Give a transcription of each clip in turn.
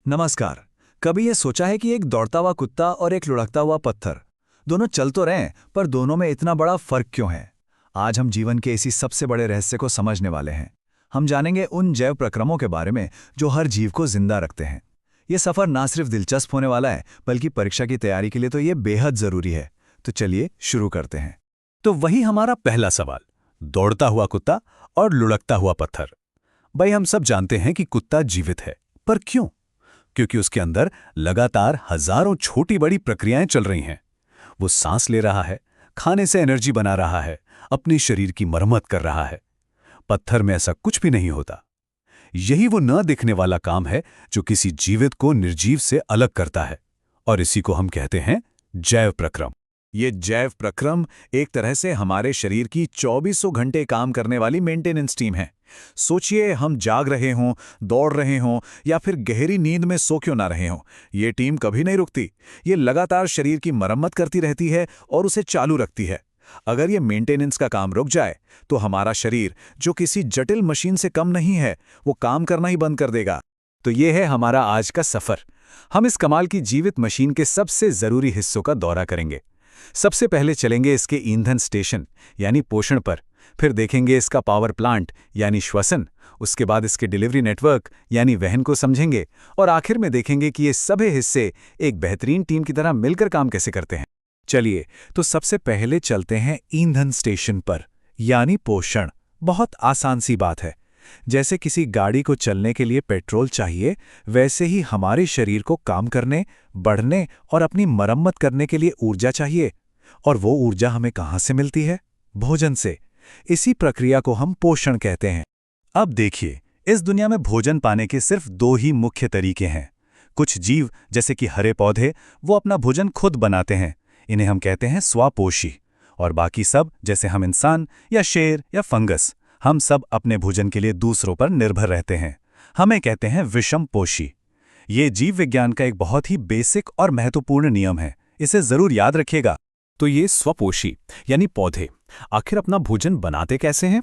नमस्कार। कभी ये सोचा है कि एक दौड़ता हुआ कुत्ता और एक लुढ़कता हुआ पत्थर दोनों चल तो रहे हैं, पर दोनों में इतना बड़ा फर्क क्यों है? आज हम जीवन के इसी सबसे बड़े रहस्य को समझने वाले हैं। हम जानेंगे उन जैव प्रक्रमों के बारे में जो हर जीव को जिंदा रखते हैं। ये सफर ना सिर्फ दिलचस्प होने वाला है, बल्कि परीक्षा की तैयारी के लिए तो ये बेहद जरूरी है। तो चलिए शुरू करते हैं। तो वही हमारा पहला सवाल, दौड़ता हुआ कुत्ता और लुढ़कता हुआ पत्थर। भाई, हम सब जानते हैं कि कुत्ता जीवित है, पर क्यों? क्योंकि उसके अंदर लगातार हजारों छोटी बड़ी प्रक्रियाएं चल रही हैं। वो सांस ले रहा है, खाने से एनर्जी बना रहा है, अपने शरीर की मरम्मत कर रहा है। पत्थर में ऐसा कुछ भी नहीं होता। यही वो न दिखने वाला काम है जो किसी जीवित को निर्जीव से अलग करता है, और इसी को हम कहते हैं जैव प्रक्रम। ये जैव प्रक्रम एक तरह से हमारे शरीर की 2400 घंटे काम करने वाली मेंटेनेंस टीम है। सोचिए, हम जाग रहे हों, दौड़ रहे हों या फिर गहरी नींद में सो क्यों ना रहे हों, ये टीम कभी नहीं रुकती। ये लगातार शरीर की मरम्मत करती रहती है और उसे चालू रखती है। अगर ये मेंटेनेंस का काम रुक जाए तो हमारा शरीर, जो किसी जटिल मशीन से कम नहीं है, वो काम करना ही बंद कर देगा। तो ये है हमारा आज का सफर। हम इस कमाल की जीवित मशीन के सबसे जरूरी हिस्सों का दौरा करेंगे। सबसे पहले चलेंगे इसके ईंधन स्टेशन यानी पोषण पर, फिर देखेंगे इसका पावर प्लांट यानी श्वसन, उसके बाद इसके डिलीवरी नेटवर्क यानी वहन को समझेंगे, और आखिर में देखेंगे कि ये सभी हिस्से एक बेहतरीन टीम की तरह मिलकर काम कैसे करते हैं। चलिए, तो सबसे पहले चलते हैं ईंधन स्टेशन पर यानी पोषण। बहुत आसान सी बात है। जैसे किसी गाड़ी को चलने के लिए पेट्रोल चाहिए, वैसे ही हमारे शरीर को काम करने, बढ़ने और अपनी मरम्मत करने के लिए ऊर्जा चाहिए। और वो ऊर्जा हमें कहाँ से मिलती है? भोजन से। इसी प्रक्रिया को हम पोषण कहते हैं। अब देखिए, इस दुनिया में भोजन पाने के सिर्फ दो ही मुख्य तरीके हैं। कुछ जीव, जैसे कि हरे पौधे, वो अपना भोजन खुद बनाते हैं, इन्हें हम कहते हैं स्वापोषी। और बाकी सब, जैसे हम इंसान या शेर या फंगस, हम सब अपने भोजन के लिए दूसरों पर निर्भर रहते हैं। हमें कहते हैं विषमपोषी। ये जीव विज्ञान का एक बहुत ही बेसिक और महत्वपूर्ण नियम है, इसे जरूर याद रखिएगा। तो ये स्वपोषी यानी पौधे आखिर अपना भोजन बनाते कैसे हैं?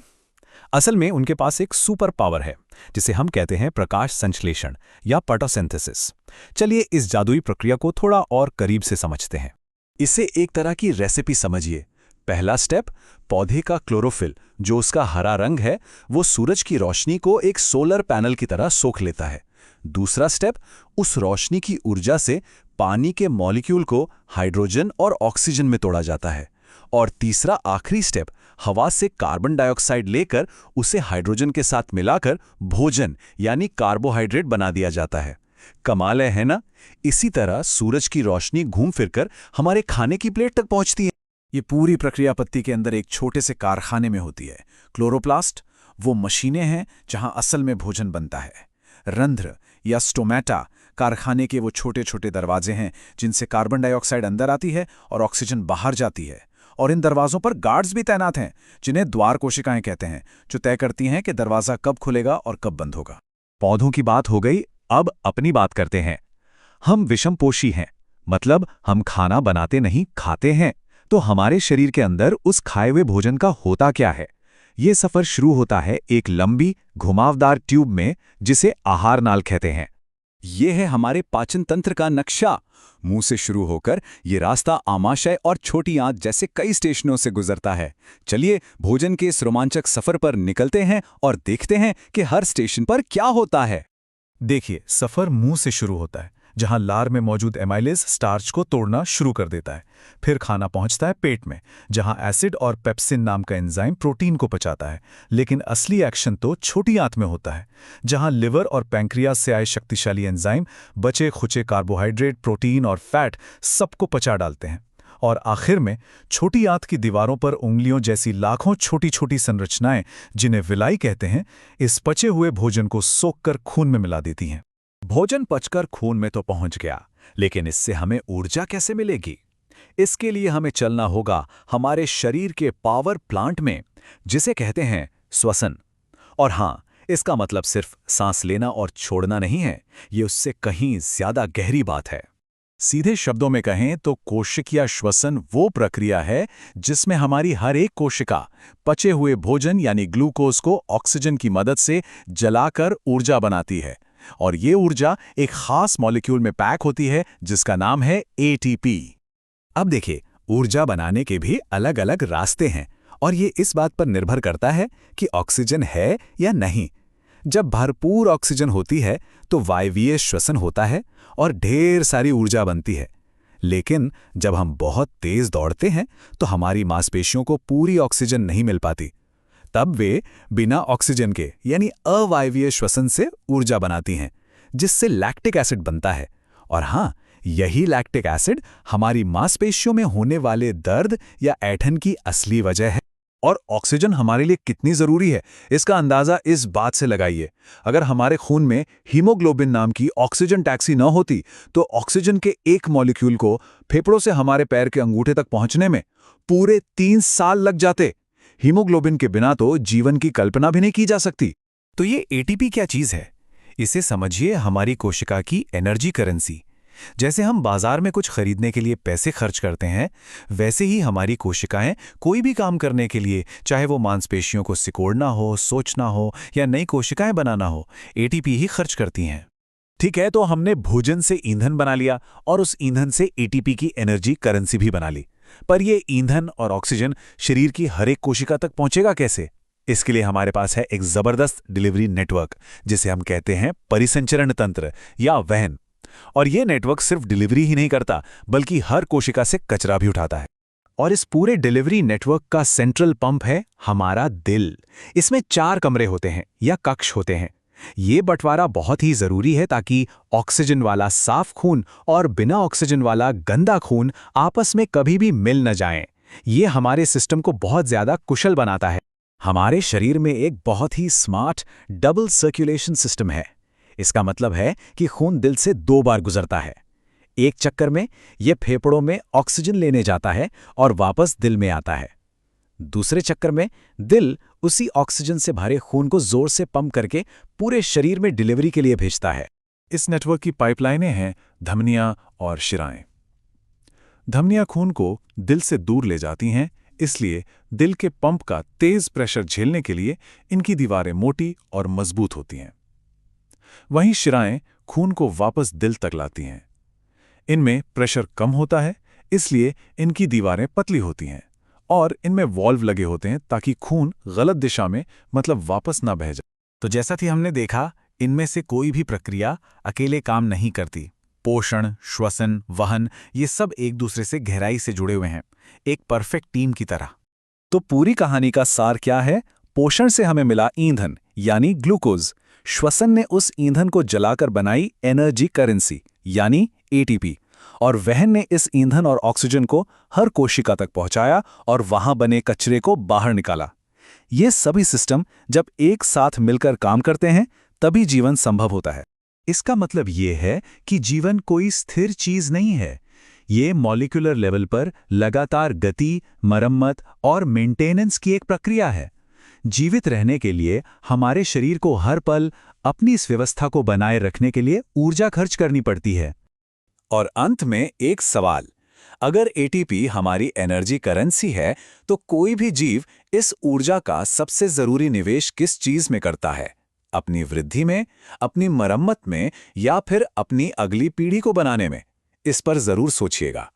असल में उनके पास एक सुपर पावर है, जिसे हम कहते हैं प्रकाश संश्लेषण या फोटोसिंथेसिस। चलिए इस जादुई प्रक्रिया को थोड़ा और करीब से समझते हैं। इसे एक तरह की रेसिपी समझिए। पहला स्टेप, पौधे का क्लोरोफिल, जो उसका हरा रंग है, वो सूरज की रोशनी को एक सोलर पैनल की तरह सोख लेता है। दूसरा स्टेप, उस रोशनी की ऊर्जा से पानी के मॉलिक्यूल को हाइड्रोजन और ऑक्सीजन में तोड़ा जाता है। और तीसरा आखिरी स्टेप, हवा से कार्बन डाइऑक्साइड लेकर उसे हाइड्रोजन के साथ मिलाकर भोजन यानी कार्बोहाइड्रेट बना दिया जाता है। कमाल है ना? इसी तरह सूरज की रोशनी घूम फिरकर हमारे खाने की प्लेट तक पहुंचती है। ये पूरी प्रक्रिया पत्ती के अंदर एक छोटे से कारखाने में होती है। क्लोरोप्लास्ट वो मशीनें हैं जहां असल में भोजन बनता है। रंध्र या स्टोमेटा कारखाने के वो छोटे छोटे दरवाजे हैं जिनसे कार्बन डाइऑक्साइड अंदर आती है और ऑक्सीजन बाहर जाती है। और इन दरवाजों पर गार्ड्स भी तैनात हैं, जिन्हें द्वार कोशिकाएं कहते हैं, जो तय करती हैं कि दरवाजा कब खुलेगा और कब बंद होगा। पौधों की बात हो गई, अब अपनी बात करते हैं। हम विषमपोषी हैं, मतलब हम खाना बनाते नहीं, खाते हैं। तो हमारे शरीर के अंदर उस खाए हुए भोजन का होता क्या है? ये सफर शुरू होता है एक लंबी घुमावदार ट्यूब में, जिसे आहार नाल कहते हैं। ये है हमारे पाचन तंत्र का नक्शा। मुंह से शुरू होकर ये रास्ता आमाशय और छोटी आंत जैसे कई स्टेशनों से गुजरता है। चलिए भोजन के इस रोमांचक सफर पर निकलते हैं और देखते हैं कि हर स्टेशन पर क्या होता है। देखिए, सफर मुंह से शुरू होता है, जहां लार में मौजूद एमाइलेज स्टार्च को तोड़ना शुरू कर देता है। फिर खाना पहुंचता है पेट में, जहां एसिड और पेप्सिन नाम का एंजाइम प्रोटीन को पचाता है। लेकिन असली एक्शन तो छोटी आंत में होता है, जहां लिवर और पैंक्रियाज से आए शक्तिशाली एंजाइम बचे खुचे कार्बोहाइड्रेट, प्रोटीन और फैट सबको पचा डालते हैं। और आखिर में छोटी आंत की दीवारों पर उंगलियों जैसी लाखों छोटी छोटी संरचनाएं, जिन्हें विलाई कहते हैं, इस पचे हुए भोजन को सोखकर खून में मिला देती हैं। भोजन पचकर खून में तो पहुंच गया, लेकिन इससे हमें ऊर्जा कैसे मिलेगी? इसके लिए हमें चलना होगा हमारे शरीर के पावर प्लांट में, जिसे कहते हैं श्वसन। और हाँ, इसका मतलब सिर्फ सांस लेना और छोड़ना नहीं है, ये उससे कहीं ज्यादा गहरी बात है। सीधे शब्दों में कहें तो कोशिकीय श्वसन वो प्रक्रिया है जिसमें हमारी हर एक कोशिका पचे हुए भोजन यानी ग्लूकोज को ऑक्सीजन की मदद से जलाकर ऊर्जा बनाती है। और ये ऊर्जा एक खास मॉलिक्यूल में पैक होती है जिसका नाम है एटीपी। अब देखिए, ऊर्जा बनाने के भी अलग अलग रास्ते हैं और ये इस बात पर निर्भर करता है कि ऑक्सीजन है या नहीं। जब भरपूर ऑक्सीजन होती है तो वायवीय श्वसन होता है और ढेर सारी ऊर्जा बनती है। लेकिन जब हम बहुत तेज दौड़ते हैं तो हमारी मांसपेशियों को पूरी ऑक्सीजन नहीं मिल पाती। तब वे बिना ऑक्सीजन के यानी अवायवीय श्वसन से ऊर्जा बनाती हैं, जिससे लैक्टिक एसिड बनता है। और हाँ, यही लैक्टिक एसिड हमारी मांसपेशियों में होने वाले दर्द या ऐंठन की असली वजह है। और ऑक्सीजन हमारे लिए कितनी जरूरी है, इसका अंदाजा इस बात से लगाइए। अगर हमारे खून में हीमोग्लोबिन नाम की ऑक्सीजन टैक्सी न होती तो ऑक्सीजन के एक मॉलिक्यूल को फेफड़ों से हमारे पैर के अंगूठे तक पहुंचने में पूरे 3 साल लग जाते। हीमोग्लोबिन के बिना तो जीवन की कल्पना भी नहीं की जा सकती। तो ये एटीपी क्या चीज है? इसे समझिए हमारी कोशिका की एनर्जी करेंसी। जैसे हम बाजार में कुछ खरीदने के लिए पैसे खर्च करते हैं, वैसे ही हमारी कोशिकाएं कोई भी काम करने के लिए, चाहे वो मांसपेशियों को सिकोड़ना हो, सोचना हो या नई कोशिकाएं बनाना हो, एटीपी ही खर्च करती हैं। ठीक है, तो हमने भोजन से ईंधन बना लिया और उस ईंधन से एटीपी की एनर्जी करेंसी भी बना ली। पर ये ईंधन और ऑक्सीजन शरीर की हर एक कोशिका तक पहुंचेगा कैसे? इसके लिए हमारे पास है एक जबरदस्त डिलीवरी नेटवर्क, जिसे हम कहते हैं परिसंचरण तंत्र या वहन। और ये नेटवर्क सिर्फ डिलीवरी ही नहीं करता, बल्कि हर कोशिका से कचरा भी उठाता है। और इस पूरे डिलीवरी नेटवर्क का सेंट्रल पंप है हमारा दिल। इसमें 4 कमरे होते हैं या कक्ष होते हैं। ये बंटवारा बहुत ही जरूरी है ताकि ऑक्सीजन वाला साफ खून और बिना ऑक्सीजन वाला गंदा खून आपस में कभी भी मिल न जाएं। ये हमारे सिस्टम को बहुत ज्यादा कुशल बनाता है। हमारे शरीर में एक बहुत ही स्मार्ट डबल सर्कुलेशन सिस्टम है। इसका मतलब है कि खून दिल से 2 बार गुजरता है। एक चक्कर में यह फेफड़ों में ऑक्सीजन लेने जाता है और वापस दिल में आता है। दूसरे चक्कर में दिल उसी ऑक्सीजन से भरे खून को जोर से पंप करके पूरे शरीर में डिलीवरी के लिए भेजता है। इस नेटवर्क की पाइपलाइनें हैं धमनियां और शिराएं। धमनियां खून को दिल से दूर ले जाती हैं, इसलिए दिल के पंप का तेज प्रेशर झेलने के लिए इनकी दीवारें मोटी और मजबूत होती हैं। वहीं शिराएं खून को वापस दिल तक लाती हैं। इनमें प्रेशर कम होता है, इसलिए इनकी दीवारें पतली होती हैं और इनमें वॉल्व लगे होते हैं ताकि खून गलत दिशा में मतलब वापस ना बह जाए। तो जैसा कि हमने देखा, इनमें से कोई भी प्रक्रिया अकेले काम नहीं करती। पोषण, श्वसन, वहन, ये सब एक दूसरे से गहराई से जुड़े हुए हैं, एक परफेक्ट टीम की तरह। तो पूरी कहानी का सार क्या है? पोषण से हमें मिला ईंधन यानी ग्लूकोज। श्वसन ने उस ईंधन को जलाकर बनाई एनर्जी करेंसी यानी एटीपी। और वहन ने इस ईंधन और ऑक्सीजन को हर कोशिका तक पहुंचाया और वहां बने कचरे को बाहर निकाला। ये सभी सिस्टम जब एक साथ मिलकर काम करते हैं तभी जीवन संभव होता है। इसका मतलब ये है कि जीवन कोई स्थिर चीज नहीं है। ये मॉलिक्यूलर लेवल पर लगातार गति, मरम्मत और मेंटेनेंस की एक प्रक्रिया है। जीवित रहने के लिए हमारे शरीर को हर पल अपनी इस व्यवस्था को बनाए रखने के लिए ऊर्जा खर्च करनी पड़ती है। और अंत में एक सवाल, अगर एटीपी हमारी एनर्जी करेंसी है तो कोई भी जीव इस ऊर्जा का सबसे जरूरी निवेश किस चीज में करता है? अपनी वृद्धि में, अपनी मरम्मत में या फिर अपनी अगली पीढ़ी को बनाने में? इस पर जरूर सोचिएगा।